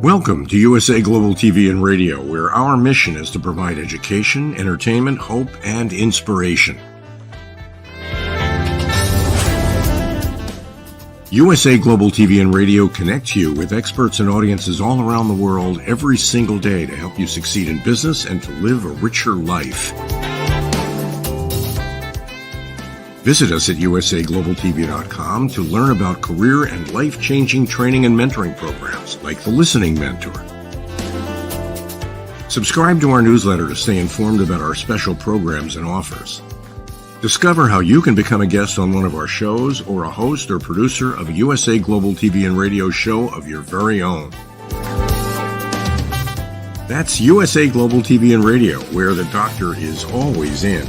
Welcome to USA Global TV and Radio, where our mission is to provide education, entertainment, hope, and inspiration. USA Global TV and Radio connects you with experts and audiences all around the world every single day to help you succeed in business and to live a richer life. Visit us at usaglobaltv.com to learn about career and life-changing training and mentoring programs like the Listening Mentor. Subscribe to our newsletter to stay informed about our special programs and offers. Discover how you can become a guest on one of our shows or a host or producer of a USA Global TV and Radio show of your very own. That's USA Global TV and Radio, where the doctor is always in.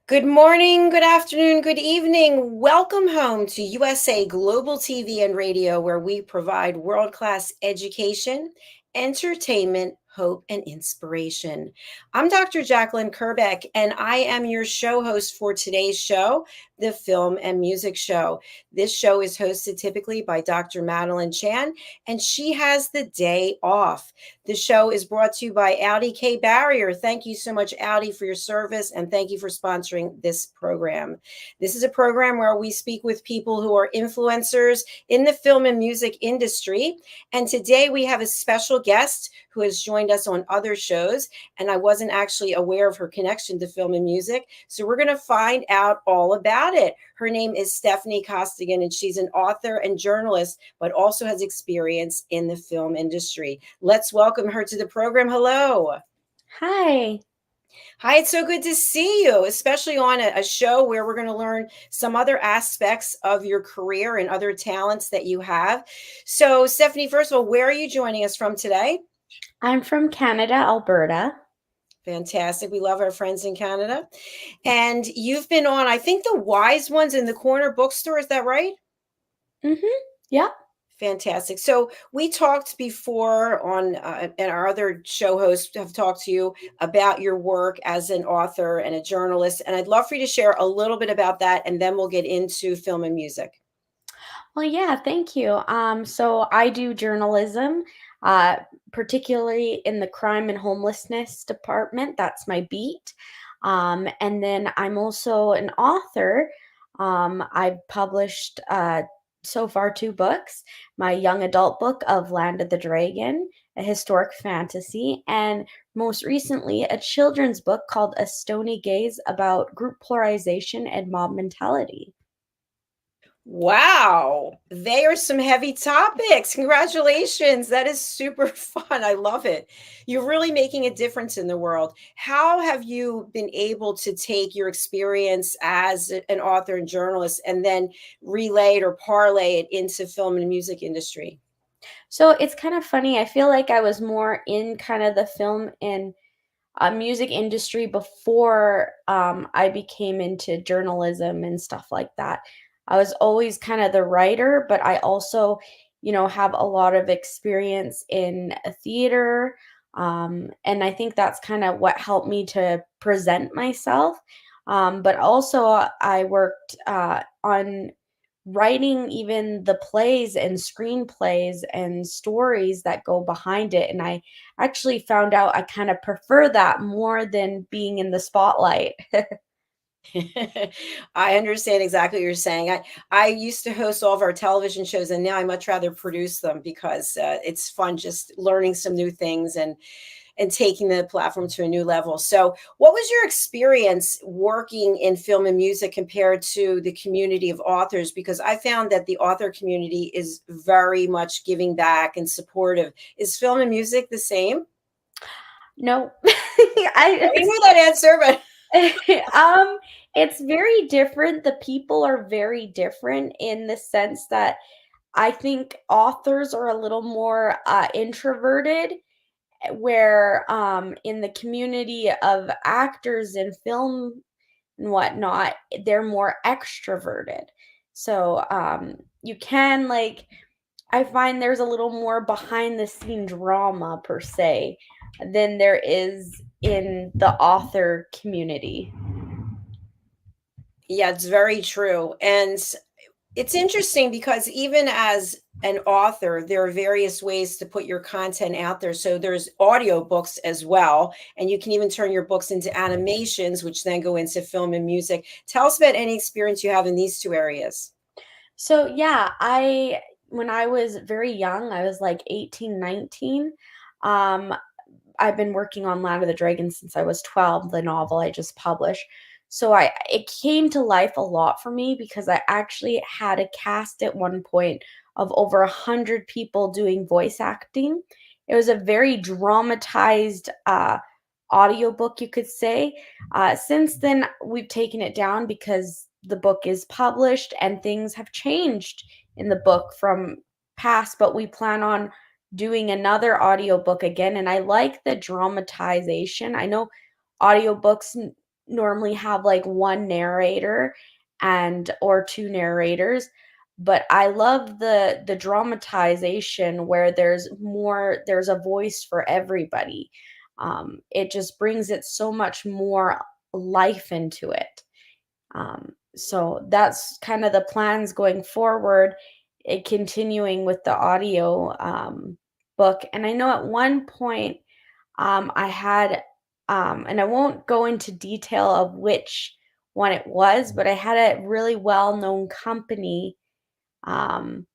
Good morning, good afternoon, good evening. Welcome home to USA Global TV and Radio, where we provide world-class education, entertainment, hope, and inspiration. I'm Dr. Jacalyn Kerbeck, and I am your show host for today's show, the Film and Music Show. This show is hosted typically by Dr. Madalenechan, and she has the day off. The show is brought to you by Audi K. Barrier. Thank you so much, Audi, for your service, and thank you for sponsoring this program. This is a program where we speak with people who are influencers in the film and music industry. And today we have a special guest who has joined us on other shows, and I wasn't actually aware of her connection to film and music. So we're going to find out all about it. Her name is Steffanie Costigan, and she's an author and journalist, but also has experience in the film industry. Let's welcome her to the program. Hello. Hi. Hi, it's so good to see you, especially on a show where we're going to learn some other aspects of your career and other talents that you have. So, Steffanie, first of all, where are you joining us from today? I'm from Canada, Alberta. Fantastic. We love our friends in Canada. And you've been on, I think, the Wise Ones in the Corner bookstore. Is that right? Mm-hmm. Yeah. Fantastic. So we talked before on, and our other show hosts have talked to you about your work as an author and a journalist. And I'd love for you to share a little bit about that, and then we'll get into film and music. Well, yeah, thank you. So I do journalism, particularly in the crime and homelessness department. That's my beat. And then I'm also an author. I've published so far 2 books, my young adult book of Land of the Dragon, a historic fantasy, and most recently a children's book called A Stony Gaze about group polarization and mob mentality. Wow, they are some heavy topics. Congratulations. That is super fun. I love it. You're really making a difference in the world. How have you been able to take your experience as an author and journalist and then relay it or parlay it into film and music industry? So it's kind of funny. I feel like I was more in kind of the film and music industry before I became into journalism and stuff like that. I was always kind of the writer, but I also, have a lot of experience in theater. And I think that's kind of what helped me to present myself. But also, I worked on writing even the plays and screenplays and stories that go behind it. And I actually found out I kind of prefer that more than being in the spotlight. I understand exactly what you're saying. I used to host all of our television shows, and now I much rather produce them because it's fun just learning some new things and taking the platform to a new level. So, what was your experience working in film and music compared to the community of authors? Because I found that the author community is very much giving back and supportive. Is film and music the same? No, You know that answer, but it's very different. The people are very different in the sense that I think authors are a little more introverted, where in the community of actors in film and whatnot, they're more extroverted. So you can like I find there's a little more behind the scene drama per se than there is in the author community. yeah, it's very true. And it's interesting because even as an author, there are various ways to put your content out there. So there's audiobooks as well, and you can even turn your books into animations, which then go into film and music. Tell us about any experience you have in these two areas. So yeah, I when I was very young, I was like 18, 19. Um, I've been working on Land of the Dragon since I was 12, the novel I just published. So it came to life a lot for me because I actually had a cast at one point of over 100 people doing voice acting. It was a very dramatized audiobook, you could say. Since then, we've taken it down because the book is published and things have changed in the book from past, but we plan on doing another audiobook again. And I like the dramatization. I know audiobooks normally have like one narrator and or two narrators, but I love the dramatization where there's a voice for everybody. It just brings it so much more life into it. So that's kind of the plans going forward, continuing with the audio book. And I know at one point I had, and I won't go into detail of which one it was, but I had a really well known company um,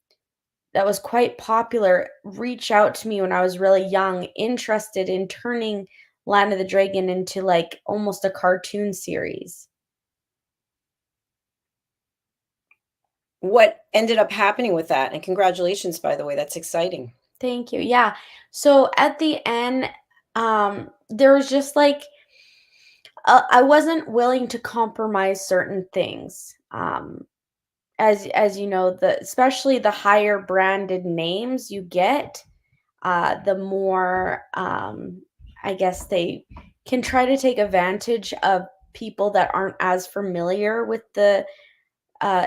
that was quite popular reach out to me when I was really young, interested in turning Land of the Dragon into like almost a cartoon series. What ended up happening with that? And congratulations, by the way, that's exciting. Thank you. Yeah. So at the end, there was just like I wasn't willing to compromise certain things. As you know, the especially the higher branded names you get, the more I guess they can try to take advantage of people that aren't as familiar with the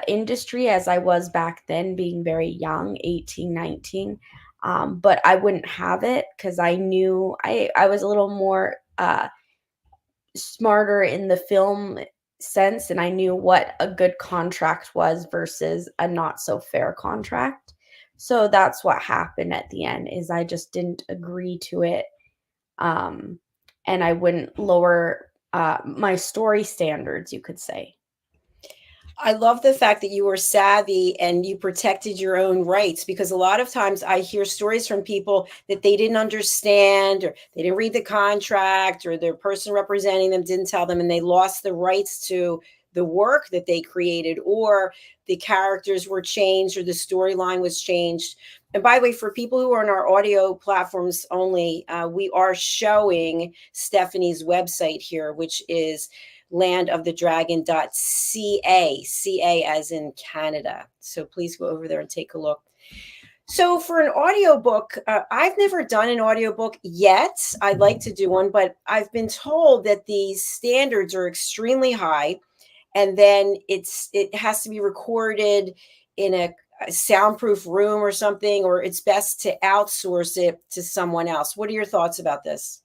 industry as I was back then, being very young, 18, 19. But I wouldn't have it because I knew I was a little more smarter in the film sense, and I knew what a good contract was versus a not so fair contract. So that's what happened at the end is I just didn't agree to it. Um, and I wouldn't lower my story standards, you could say. I love the fact that you were savvy and you protected your own rights because a lot of times I hear stories from people that they didn't understand or they didn't read the contract or their person representing them didn't tell them and they lost the rights to the work that they created or the characters were changed or the storyline was changed. And by the way, for people who are on our audio platforms only, we are showing Stephanie's website here, which is landofthedragon.ca, CA as in Canada. So please go over there and take a look. So for an audiobook, I've never done an audiobook yet. I'd like to do one, but I've been told that these standards are extremely high. And then it has to be recorded in a soundproof room or something, or it's best to outsource it to someone else? What are your thoughts about this?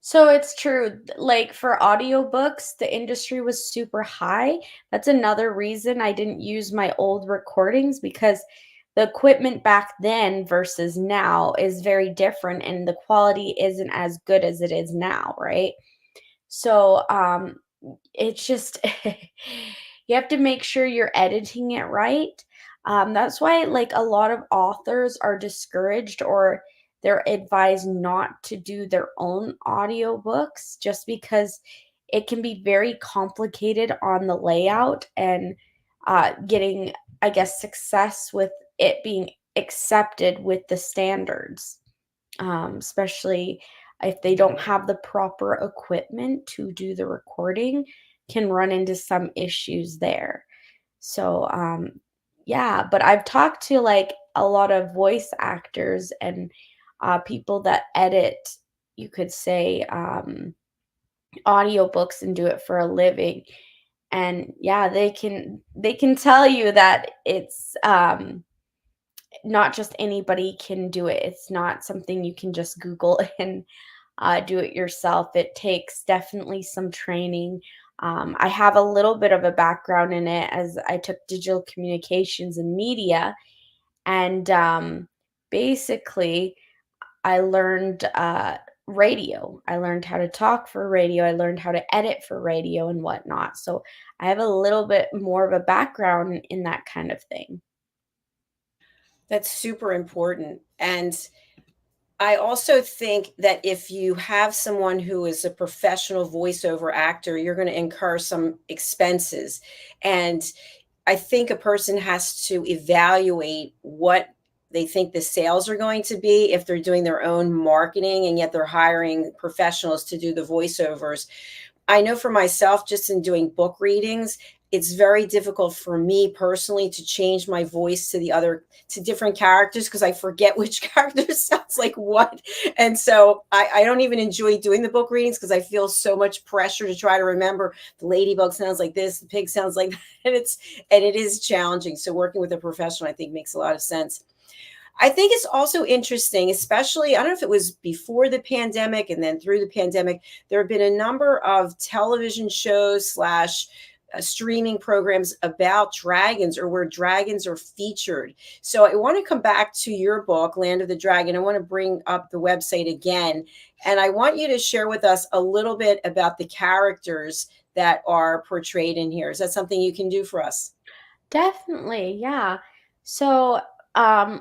So it's true. Like for audiobooks, the industry was super high. That's another reason I didn't use my old recordings because the equipment back then versus now is very different and the quality isn't as good as it is now, right? So it's just you have to make sure you're editing it right. That's why like a lot of authors are discouraged or they're advised not to do their own audiobooks just because it can be very complicated on the layout and getting, I guess, success with it being accepted with the standards, especially if they don't have the proper equipment to do the recording, can run into some issues there. So, yeah, but I've talked to like a lot of voice actors and people that edit, you could say, audiobooks and do it for a living. And yeah, they can tell you that it's not just anybody can do it. It's not something you can just Google and do it yourself. It takes definitely some training. I have a little bit of a background in it as I took digital communications and media. And basically, I learned radio. I learned how to talk for radio. I learned how to edit for radio and whatnot. So I have a little bit more of a background in that kind of thing. That's super important. And I also think that if you have someone who is a professional voiceover actor, you're going to incur some expenses. And I think a person has to evaluate what they think the sales are going to be if they're doing their own marketing and yet they're hiring professionals to do the voiceovers. I know for myself, just in doing book readings, it's very difficult for me personally to change my voice to to different characters because I forget which character sounds like what. And so I don't even enjoy doing the book readings because I feel so much pressure to try to remember the ladybug sounds like this, the pig sounds like that. And it is challenging. So working with a professional, I think, makes a lot of sense. I think it's also interesting, especially, I don't know if it was before the pandemic and then through the pandemic, there have been a number of television shows slash streaming programs about dragons or where dragons are featured. So I want to come back to your book, Land of the Dragon. I want to bring up the website again. And I want you to share with us a little bit about the characters that are portrayed in here. Is that something you can do for us? Definitely, yeah. So,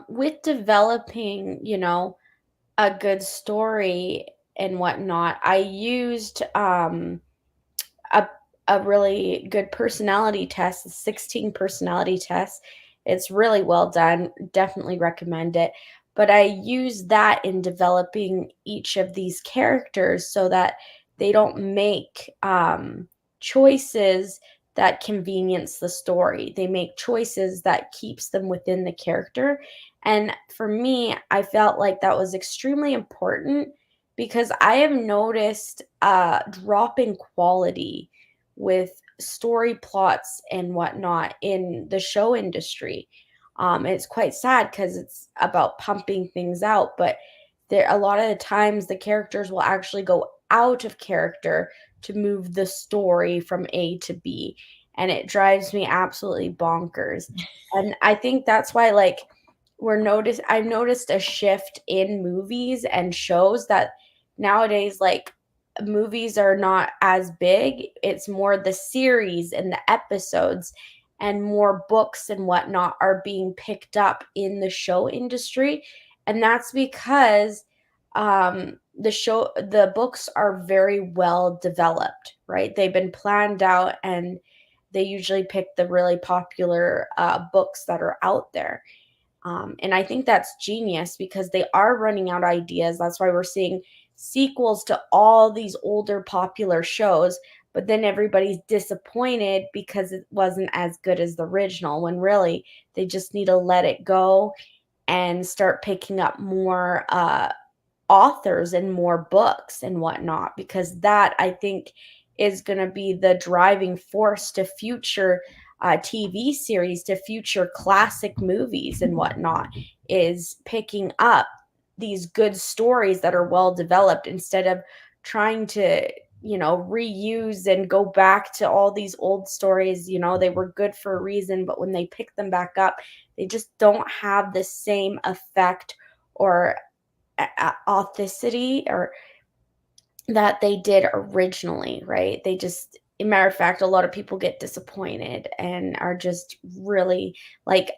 with developing, a good story and whatnot, I used a a really good personality test, a 16 personality test. It's really well done. Definitely recommend it. But I use that in developing each of these characters so that they don't make choices that convenience the story. They make choices that keeps them within the character. And for me, I felt like that was extremely important because I have noticed a drop in quality with story plots and whatnot in the show industry. It's quite sad because it's about pumping things out, but there a lot of the times the characters will actually go out of character to move the story from A to B, and it drives me absolutely bonkers. And I think that's why like I've noticed a shift in movies and shows that nowadays like movies are not as big. It's more the series and the episodes, and more books and whatnot are being picked up in the show industry. And that's because the books are very well developed, right? They've been planned out and they usually pick the really popular books that are out there. And I think that's genius because they are running out ideas. That's why we're seeing sequels to all these older popular shows, but then everybody's disappointed because it wasn't as good as the original, when really they just need to let it go and start picking up more authors and more books and whatnot, because that I think is going to be the driving force to future TV series to future classic movies and whatnot, is picking up these good stories that are well developed instead of trying to, reuse and go back to all these old stories. They were good for a reason, but when they pick them back up, they just don't have the same effect or authenticity or that they did originally, right? They just, a matter of fact, a lot of people get disappointed and are just really like,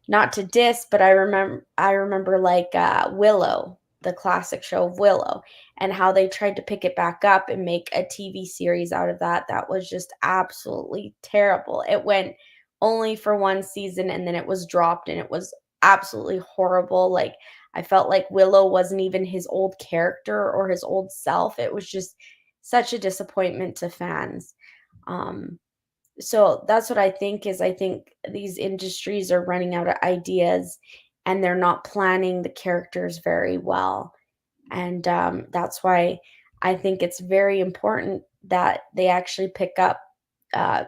not to diss, but I remember like Willow, the classic show of Willow, and how they tried to pick it back up and make a TV series out of that. That was just absolutely terrible. It went only for one season and then it was dropped and it was absolutely horrible. Like, I felt like Willow wasn't even his old character or his old self. It was just such a disappointment to fans. Um, so that's what I think these industries are running out of ideas and they're not planning the characters very well. And that's why I think it's very important that they actually pick up uh,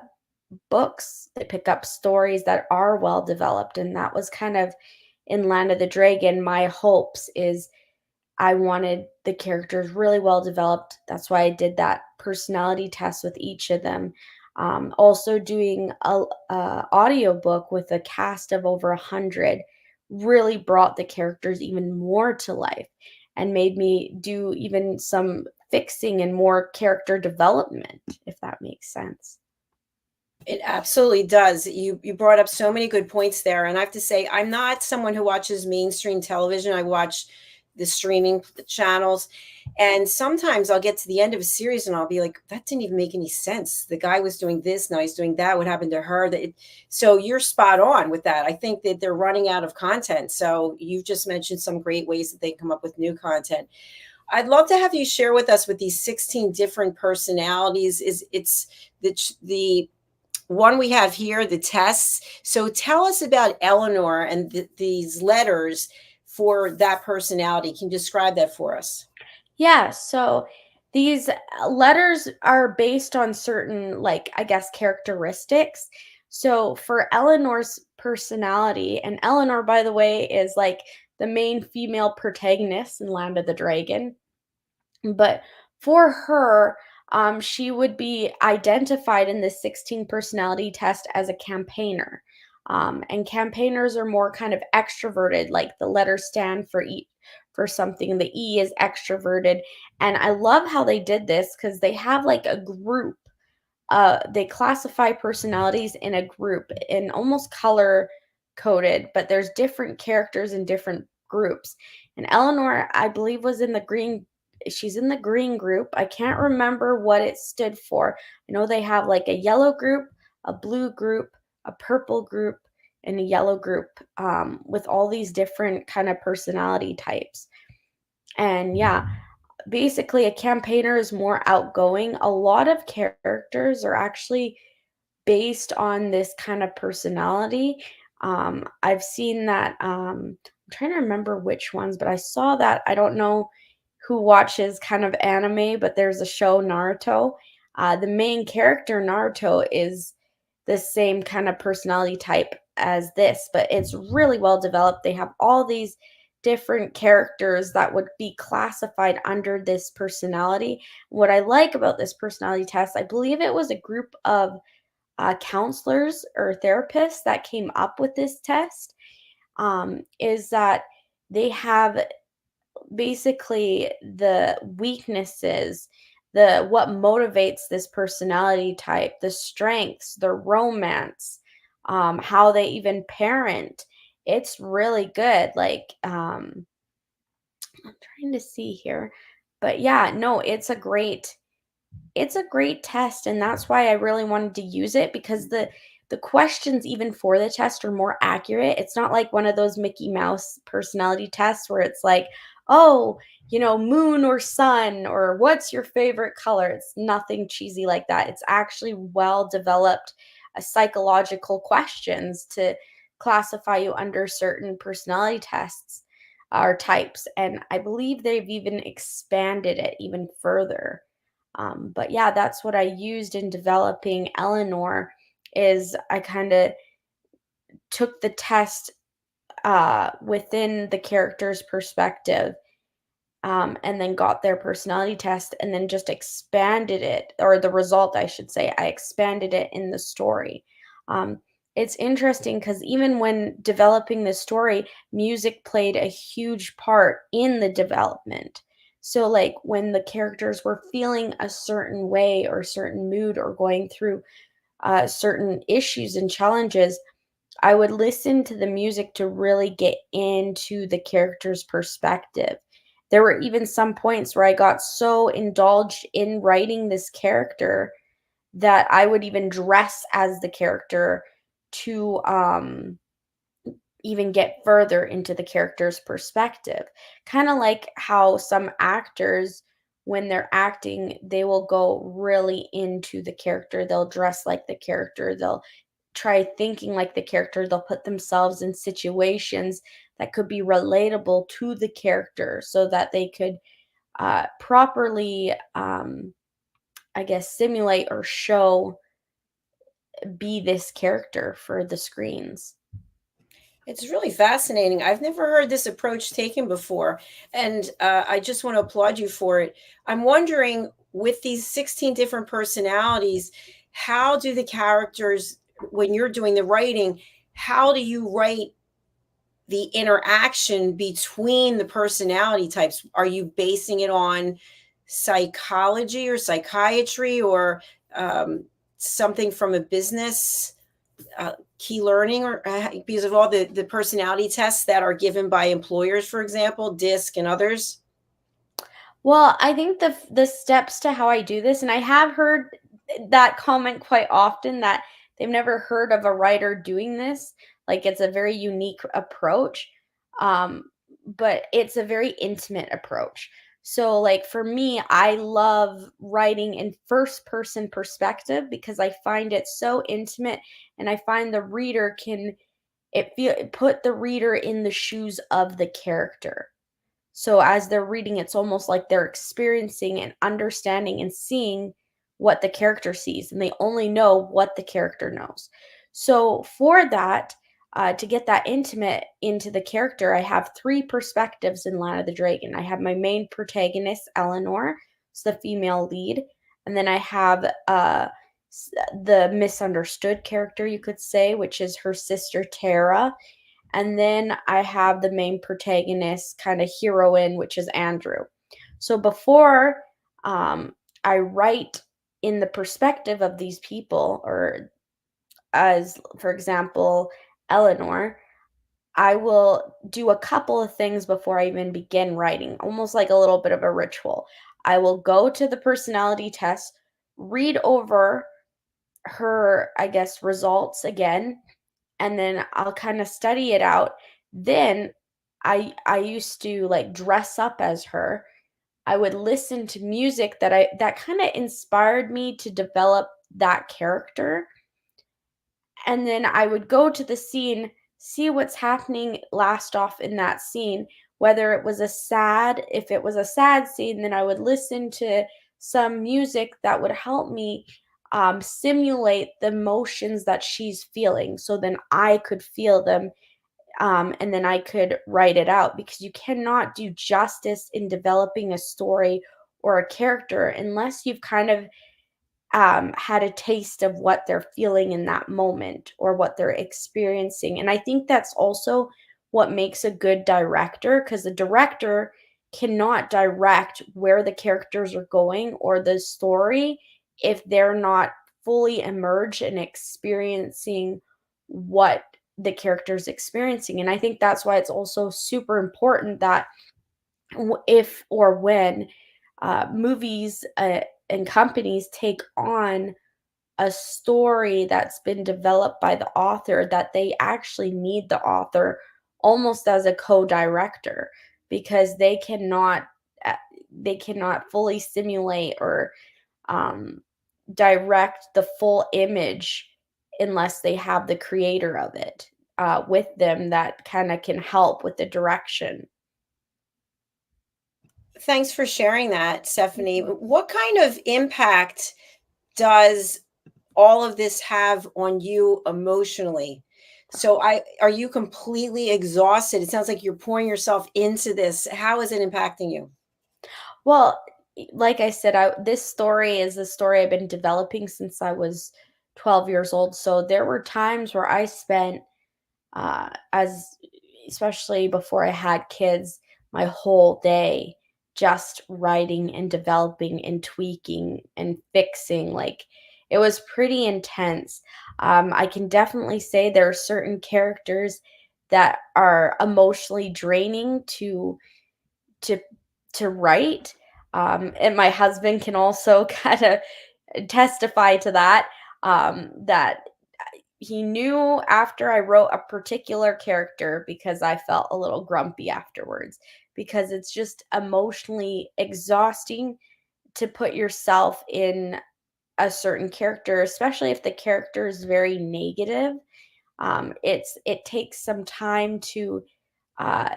books, they pick up stories that are well developed. And that was kind of in Land of the Dragon. My hopes is I wanted the characters really well developed. That's why I did that personality test with each of them. Also, doing a audiobook with a cast of over 100 really brought the characters even more to life and made me do even some fixing and more character development, if that makes sense. It absolutely does. You brought up so many good points there, and I have to say, I'm not someone who watches mainstream television. I watch the streaming channels, and sometimes I'll get to the end of a series and I'll be like, "That didn't even make any sense. The guy was doing this, now he's doing that. What happened to her?" So you're spot on with that. I think that they're running out of content. So you've just mentioned some great ways that they come up with new content. I'd love to have you share with us with these 16 different personalities. Is it's the one we have here, the tests. So tell us about Eleanor and these letters for that personality. Can you describe that for us? Yeah, so these letters are based on certain, like, I guess, characteristics. So for Eleanor's personality, and Eleanor, by the way, is like the main female protagonist in Land of the Dragon. But for her, she would be identified in the 16 personality test as a campaigner. And campaigners are more kind of extroverted, like the letters stand for for something. The E is extroverted. And I love how they did this because they have like a group. They classify personalities in a group and almost color coded, but there's different characters in different groups. And Eleanor, I believe, was in the green. She's in the green group. I can't remember what it stood for. I know they have like a yellow group, a blue group, a purple group, and a yellow group, with all these different kind of personality types. And yeah, basically a campaigner is more outgoing. A lot of characters are actually based on this kind of personality. I've seen that. I'm trying to remember which ones, but I saw that. I don't know who watches kind of anime, but there's a show, Naruto. The main character, Naruto, is the same kind of personality type as this, but it's really well developed. They have all these different characters that would be classified under this personality. What I like about this personality test, I believe it was a group of counselors or therapists that came up with this test, is that they have basically the weaknesses, the what motivates this personality type, the strengths, the romance, how they even parent. It's really good. Like, I'm trying to see here, but yeah, no, it's a great test, and that's why I really wanted to use it because the questions even for the test are more accurate. It's not like one of those Mickey Mouse personality tests where it's like, "Oh, moon or sun or what's your favorite color?" It's nothing cheesy like that. It's actually well developed psychological questions to classify you under certain personality tests or types, and I believe they've even expanded it even further. But yeah, that's what I used in developing Eleanor, is I kind of took the test within the character's perspective, and then got their personality test and then just expanded it, or the result, I should say, I expanded it in the story. Um, it's interesting because even when developing the story, music played a huge part in the development. So, like when the characters were feeling a certain way or certain mood or going through certain issues and challenges, I would listen to the music to really get into the character's perspective. There were even some points where I got so indulged in writing this character that I would even dress as the character to even get further into the character's perspective. Kind of like how some actors, when they're acting, they will go really into the character. They'll dress like the character. They'll try thinking like the character. They'll put themselves in situations that could be relatable to the character so that they could properly, I guess, simulate or show, be this character for the screens. It's really fascinating. I've never heard this approach taken before, and I just want to applaud you for it. I'm wondering, with these 16 different personalities, how do the characters, when you're doing the writing, how do you write the interaction between the personality types? Are you basing it on psychology or psychiatry or something from a business key learning, or because of all the personality tests that are given by employers, for example, DISC and others? Well, I think the steps to how I do this, and I have heard that comment quite often that they've never heard of a writer doing this. Like it's a very unique approach, but it's a very intimate approach. So, like for me, I love writing in first person perspective because I find it so intimate, and I find the reader can put the reader in the shoes of the character. So as they're reading, it's almost like they're experiencing and understanding and seeing what the character sees, and they only know what the character knows. So for that, to get that intimate into the character, I have three perspectives in Land of the Dragon. I have my main protagonist, Eleanor, it's the female lead, and then I have the misunderstood character, you could say, which is her sister Tara, and then I have the main protagonist, kind of heroine, which is Andrew. So before I write in the perspective of these people, or as, for example, Eleanor, I will do a couple of things before I even begin writing, almost like a little bit of a ritual. I will go to the personality test, read over her, I guess, results again, and then I'll kind of study it out. Then I used to like dress up as her. I would listen to music that kind of inspired me to develop that character. And then I would go to the scene, see what's happening last off in that scene, whether it was if it was a sad scene, then I would listen to some music that would help me simulate the emotions that she's feeling. So then I could feel them, and then I could write it out, because you cannot do justice in developing a story or a character unless you've kind of had a taste of what they're feeling in that moment or what they're experiencing. And I think that's also what makes a good director, because the director cannot direct where the characters are going or the story if they're not fully immersed and experiencing what the character's experiencing. And I think that's why it's also super important that if or when movies and companies take on a story that's been developed by the author, that they actually need the author almost as a co-director, because uh, they cannot fully simulate or um, direct the full image unless they have the creator of it with them that kind of can help with the direction. Thanks for sharing that, Stephanie. What kind of impact does all of this have on you emotionally? So are you completely exhausted? It sounds like you're pouring yourself into this. How is it impacting you? Well, like I said, this story is a story I've been developing since I was 12 years old. So there were times where I spent, as especially before I had kids, my whole day just writing and developing and tweaking and fixing. Like it was pretty intense. I can definitely say there are certain characters that are emotionally draining to to write. And my husband can also kind of testify to that. That he knew after I wrote a particular character because I felt a little grumpy afterwards because it's just emotionally exhausting to put yourself in a certain character, especially if the character is very negative. It takes some time uh,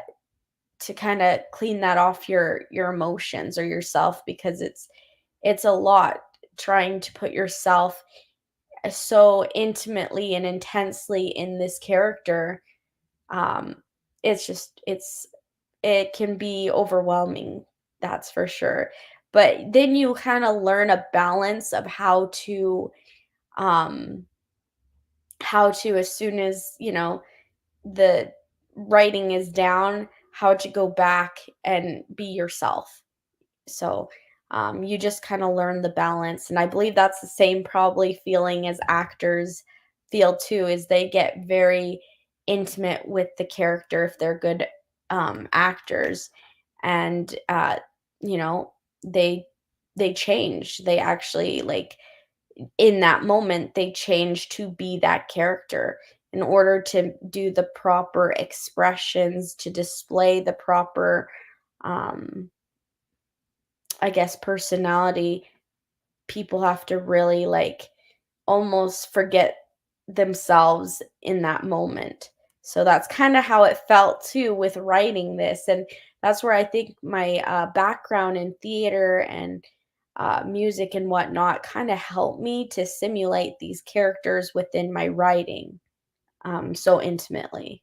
to kind of clean that off your emotions or yourself because it's a lot trying to put yourself so intimately and intensely in this character. um it can be overwhelming, that's for sure, but then you kind of learn a balance of um how to, as soon as the writing is down, how to go back and be yourself. So you just kind of learn the balance. And I believe that's the same probably feeling as actors feel too, is they get very intimate with the character if they're good actors. And you know, they they change. They actually like in that moment they change to be that character in order to do the proper expressions, to display the proper um I guess personality. People have to really like almost forget themselves in that moment. So that's kind of how it felt too with writing this. And that's where I think my background in theater and music and whatnot kind of helped me to simulate these characters within my writing so intimately.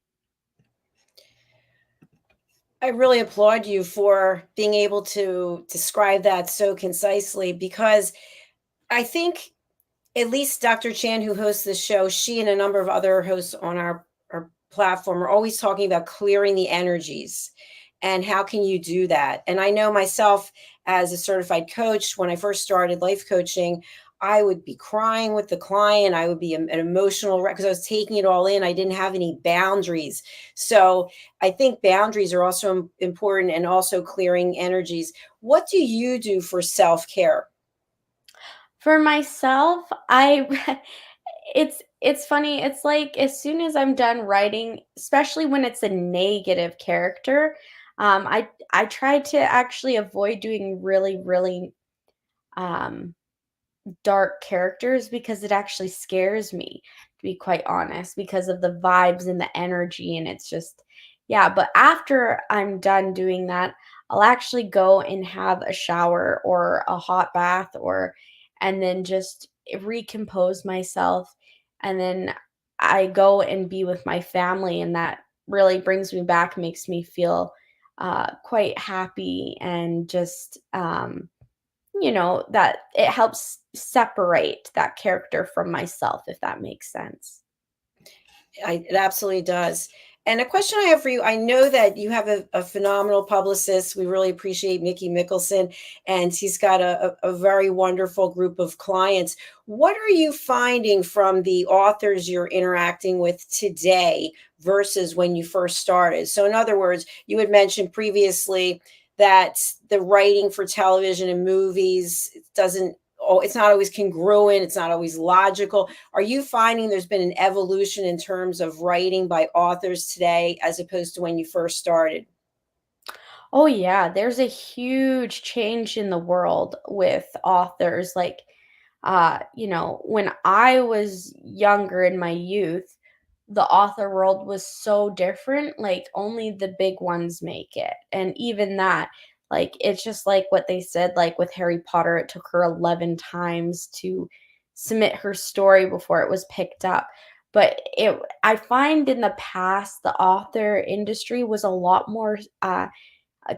I really applaud you for being able to describe that so concisely because I think at least Dr. Chan, who hosts this show, she and a number of other hosts on our platform are always talking about clearing the energies and how can you do that. And I know myself as a certified coach, when I first started life coaching, I would be crying with the client. I would be an emotional wreck because I was taking it all in. I didn't have any boundaries. So I think boundaries are also important and also clearing energies. What do you do for self care? For myself, I it's funny. It's like as soon as I'm done writing, especially when it's a negative character, I try to actually avoid doing really um dark characters because it actually scares me, to be quite honest, because of the vibes and the energy. And it's just, yeah. But after I'm done doing that, I'll actually go and have a shower or a hot bath, or and then just recompose myself. And then I go and be with my family, and that really brings me back, makes me feel quite happy, and just that it helps separate that character from myself, if that makes sense. It absolutely does. And a question I have for you, I know that you have a phenomenal publicist. We really appreciate Mickey Mickelson, and he's got a very wonderful group of clients. What are you finding from the authors you're interacting with today versus when you first started? So, in other words, you had mentioned previously that the writing for television and movies doesn't, oh, it's not always congruent, it's not always logical. Are you finding there's been an evolution in terms of writing by authors today as opposed to when you first started? Oh yeah, there's a huge change in the world with authors. Like when I was younger in my youth, the author world was so different. Like only the big ones make it. And even that, like it's just like what they said, like with Harry Potter, it took her 11 times to submit her story before it was picked up. But I find in the past, the author industry was a lot more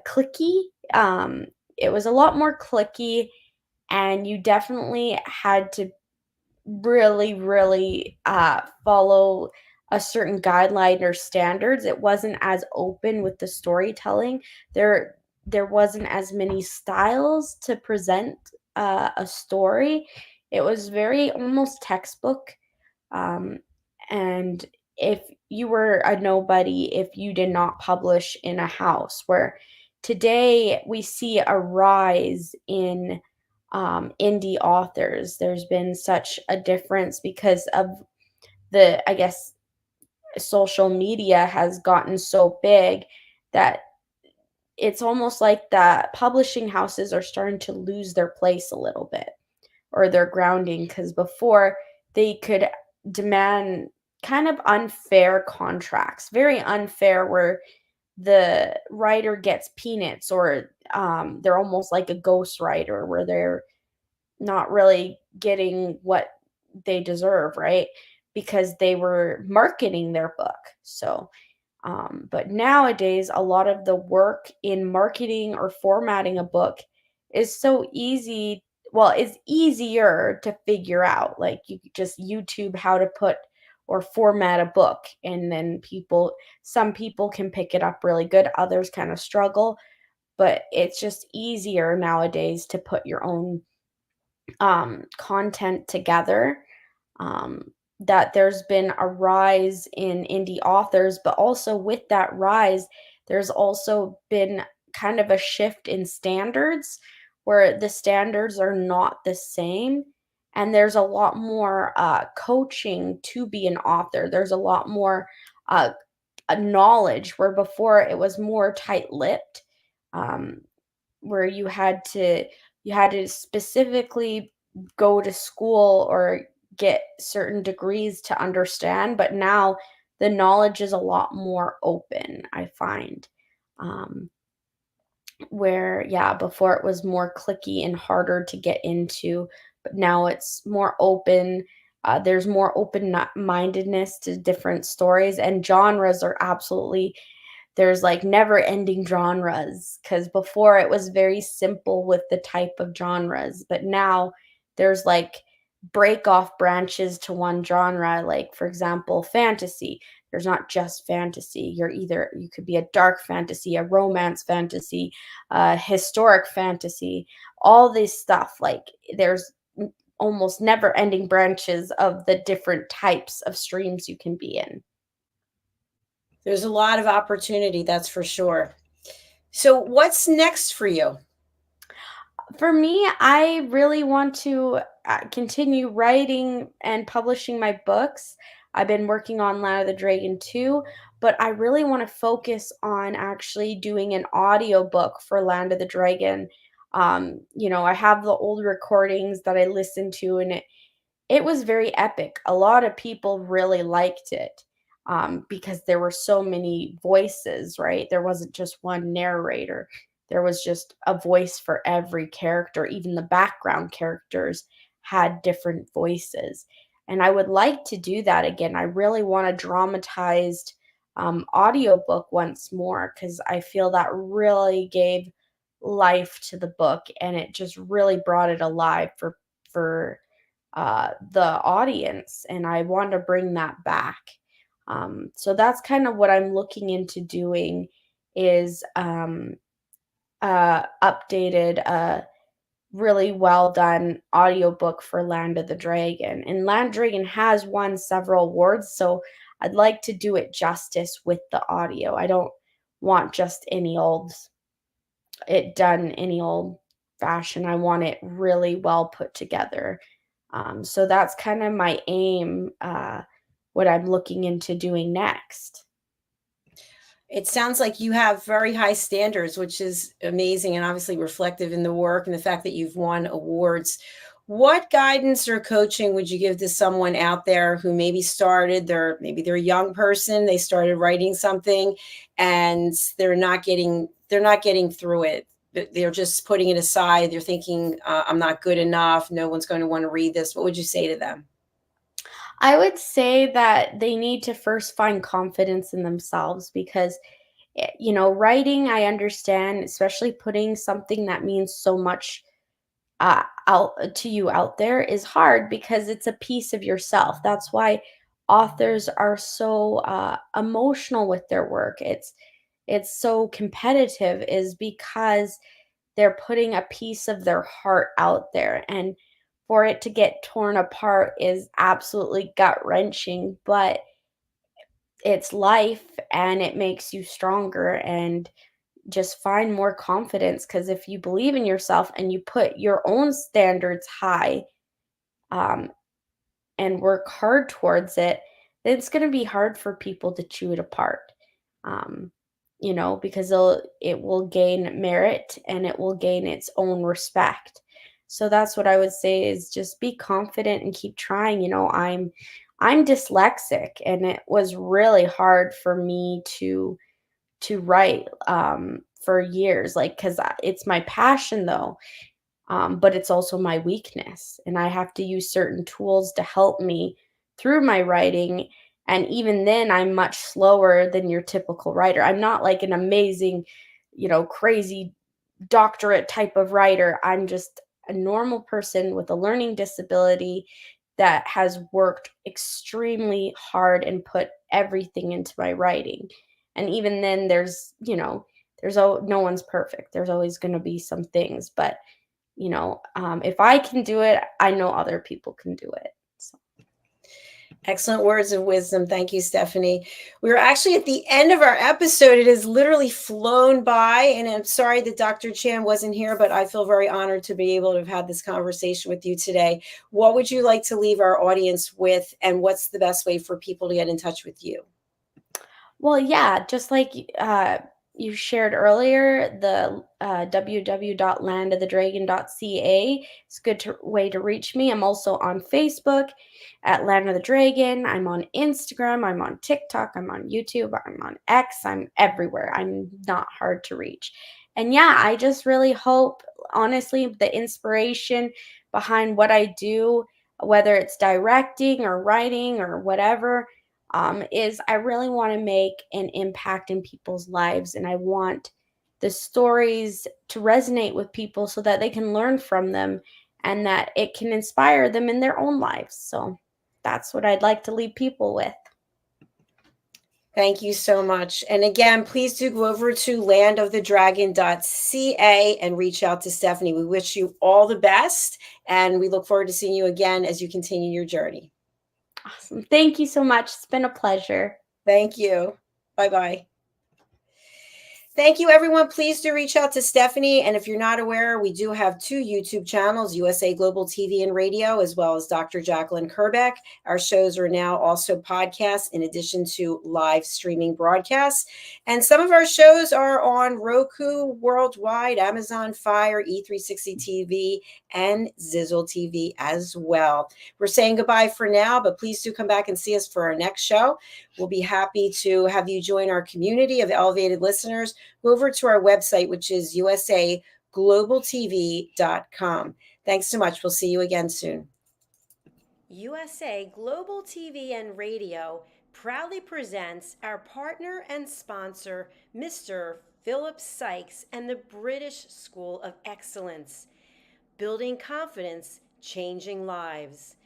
clicky. It was a lot more clicky, and you definitely had to really, really follow a certain guideline or standards. It wasn't as open with the storytelling. There wasn't as many styles to present a story. It was very almost textbook. Um, and if you were a nobody, if you did not publish in a house, where today we see a rise in indie authors. There's been such a difference because of I guess, social media has gotten so big that it's almost like the publishing houses are starting to lose their place a little bit, or their grounding, because before they could demand kind of unfair contracts, very unfair, where the writer gets peanuts, or they're almost like a ghost writer, where they're not really getting what they deserve, right? Because they were marketing their book. So, but nowadays, a lot of the work in marketing or formatting a book is so easy. Well, it's easier to figure out. Like, you could just YouTube how to put or format a book, and then some people can pick it up really good, others kind of struggle, but it's just easier nowadays to put your own content together. Um, that there's been a rise in indie authors, but also with that rise, there's also been kind of a shift in standards, where the standards are not the same. And there's a lot more coaching to be an author. There's a lot more uh, knowledge, where before it was more tight-lipped, um, where you had to specifically go to school or get certain degrees to understand, but now the knowledge is a lot more open, I find. Um, where, yeah, before it was more clicky and harder to get into, but now it's more open. There's more open mindedness to different stories, and genres are absolutely, there's like never ending genres, because before it was very simple with the type of genres, but now there's like break off branches to one genre. Like, for example, fantasy. There's not just fantasy. You could be a dark fantasy, a romance fantasy, historic fantasy, all this stuff. Like, there's almost never ending branches of the different types of streams you can be in. There's a lot of opportunity, that's for sure. So, what's next for you? For me, I really want to continue writing and publishing my books. I've been working on Land of the Dragon 2, but I really want to focus on actually doing an audiobook for Land of the Dragon. I have the old recordings that I listened to, and it was very epic. A lot of people really liked it, because there were so many voices, right? There wasn't just one narrator. There was just a voice for every character. Even the background characters had different voices. And I would like to do that again. I really want a dramatized audiobook once more, because I feel that really gave life to the book, and it just really brought it alive for the audience, and I want to bring that back. So that's kind of what I'm looking into doing, is updated, really well done audiobook for Land of the Dragon. And Land Dragon has won several awards, so I'd like to do it justice with the audio. I don't want just any old fashion. I want it really well put together. So that's kind of my aim, what I'm looking into doing next. It sounds like you have very high standards, which is amazing and obviously reflective in the work and the fact that you've won awards. What guidance or coaching would you give to someone out there who maybe they're a young person, they started writing something and they're not getting through it. they're just putting it aside. They're thinking, I'm not good enough. No one's going to want to read this. What would you say to them? I would say that they need to first find confidence in themselves because, writing, I understand, especially putting something that means so much out to you out there is hard because it's a piece of yourself. That's why authors are so emotional with their work. It's so competitive is because they're putting a piece of their heart out there, and for it to get torn apart is absolutely gut wrenching, but it's life and it makes you stronger. And just find more confidence, because if you believe in yourself and you put your own standards high, um, and work hard towards it, then it's going to be hard for people to chew it apart. Um, because it will gain merit and it will gain its own respect. So that's what I would say is just be confident and keep trying. I'm dyslexic, and it was really hard for me to write for years, like, because it's my passion though, but it's also my weakness, and I have to use certain tools to help me through my writing. And even then, I'm much slower than your typical writer. I'm not like an amazing, crazy doctorate type of writer. I'm just a normal person with a learning disability that has worked extremely hard and put everything into my writing. And even then, no one's perfect. There's always going to be some things, but if I can do it, I know other people can do it. So. Excellent words of wisdom. Thank you, Steffanie. We're actually at the end of our episode. It has literally flown by, and I'm sorry that Dr. Chan wasn't here, but I feel very honored to be able to have had this conversation with you today. What would you like to leave our audience with, and what's the best way for people to get in touch with you? Well, yeah, just like you shared earlier, the www.landofthedragon.ca is a good way to reach me. I'm also on Facebook at Land of the Dragon. I'm on Instagram. I'm on TikTok. I'm on YouTube. I'm on X. I'm everywhere. I'm not hard to reach. And yeah, I just really hope, honestly, the inspiration behind what I do, whether it's directing or writing or whatever, is I really want to make an impact in people's lives, and I want the stories to resonate with people so that they can learn from them and that it can inspire them in their own lives. So that's what I'd like to leave people with. Thank you so much. And again, please do go over to landofthedragon.ca and reach out to Steffanie. We wish you all the best, and we look forward to seeing you again as you continue your journey. Awesome. Thank you so much. It's been a pleasure. Thank you. Bye-bye. Thank you, everyone. Please do reach out to Steffanie. And if you're not aware, we do have 2 YouTube channels, USA Global TV and Radio, as well as Dr. Jacalyn Kerbeck. Our shows are now also podcasts in addition to live streaming broadcasts. And some of our shows are on Roku worldwide, Amazon Fire, E360 TV, and Zizzle TV as well. We're saying goodbye for now, but please do come back and see us for our next show. We'll be happy to have you join our community of elevated listeners. Go over to our website, which is usaglobaltv.com. Thanks so much. We'll see you again soon. USA Global TV and Radio proudly presents our partner and sponsor, Mr. Philip Sykes and the British School of Excellence. Building confidence, changing lives.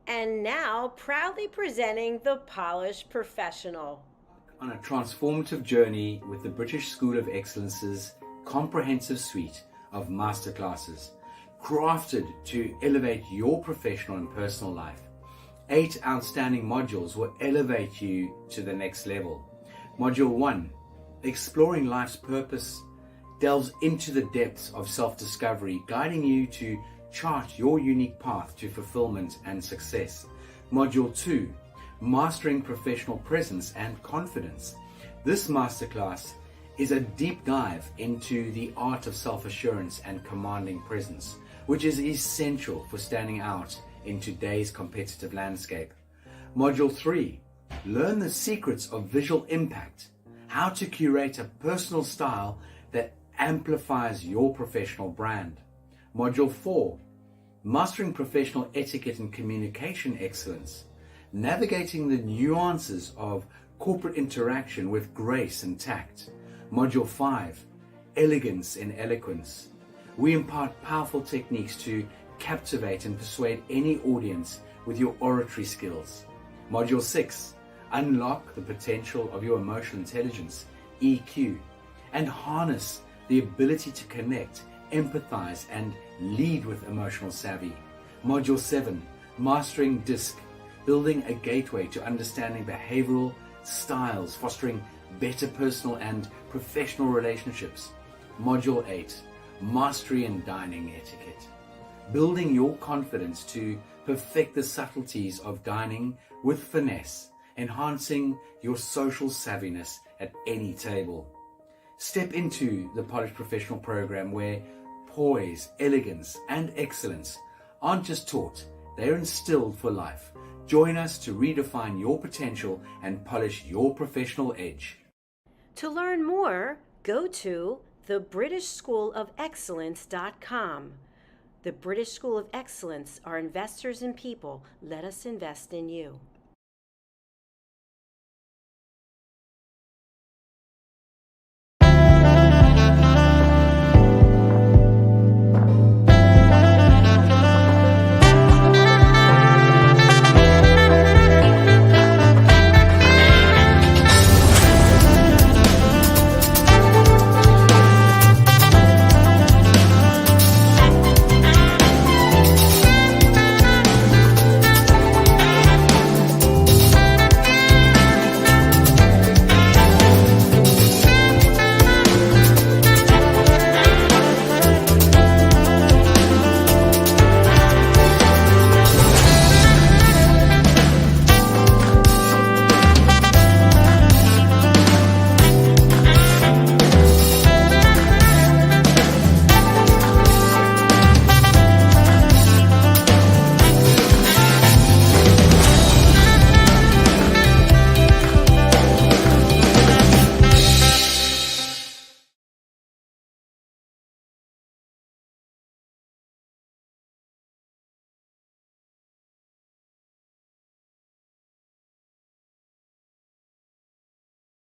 And now, proudly presenting The Polished Professional. On a transformative journey with the British School of Excellence's comprehensive suite of masterclasses, crafted to elevate your professional and personal life. 8 outstanding modules will elevate you to the next level. Module 1, Exploring Life's Purpose, delves into the depths of self-discovery, guiding you to chart your unique path to fulfillment and success. Module 2, Mastering Professional Presence and Confidence. This masterclass is a deep dive into the art of self-assurance and commanding presence, which is essential for standing out in today's competitive landscape. Module 3, Learn the Secrets of Visual Impact, how to curate a personal style that amplifies your professional brand. Module 4, mastering professional etiquette and communication excellence, navigating the nuances of corporate interaction with grace and tact. Module 5, elegance and eloquence. We impart powerful techniques to captivate and persuade any audience with your oratory skills. Module 6, unlock the potential of your emotional intelligence, EQ, and harness the ability to connect, empathize, and lead with emotional savvy. Module 7, mastering DISC, building a gateway to understanding behavioral styles, fostering better personal and professional relationships. Module 8, mastery in dining etiquette, building your confidence to perfect the subtleties of dining with finesse, enhancing your social savviness at any table. Step into the Polished Professional program where poise, elegance, and excellence aren't just taught, they're instilled for life. Join us to redefine your potential and polish your professional edge. To learn more, go to thebritishschoolofexcellence.com. The British School of Excellence are investors in people. Let us invest in you.